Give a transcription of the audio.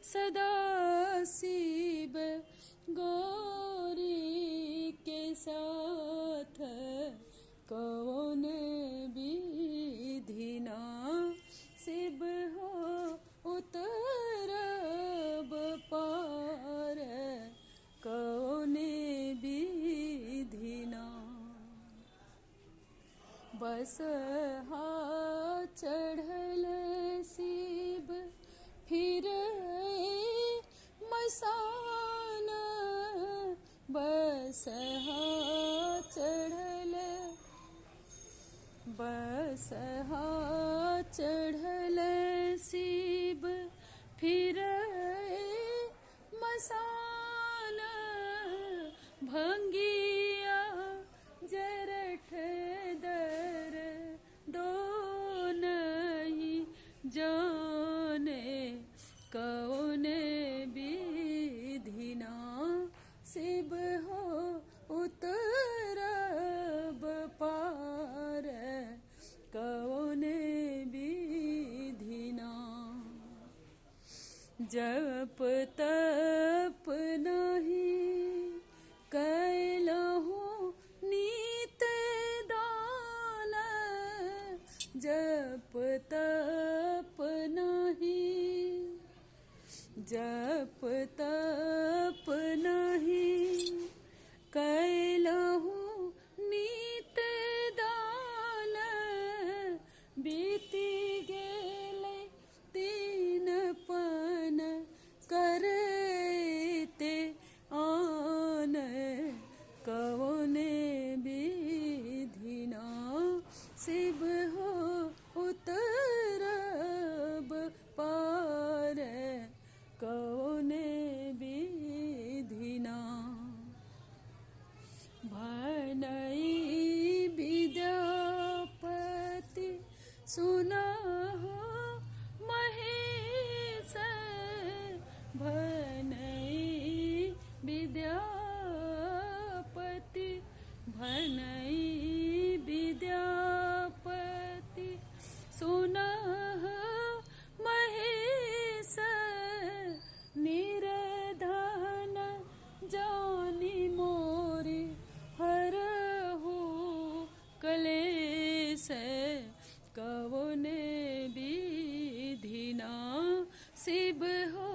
सदा शिव गौरी के साथ कौन विधिना शिव हो उतरब पार कौन विधिना बस चढ़ल शिव फिर मसान बस चढ़ल शिव फिर मसान भंगिया जरठ दर दो नहीं जाने कौन विधिना शिव हो उतरब पार कौन विधिना जप तप नहीं कैलहु नीत दान जप तप नहीं कैलहु नीत दान बीती गेले तीन पन करते आन कौन विधिना शिव हो उतरब पार कौन विधिना भनई विद्यापति सुनहो महेश भनई विद्यापति सुनहो महेश निर्धन जानी मोरी हरहु कलेश कौन विधिना शिव हो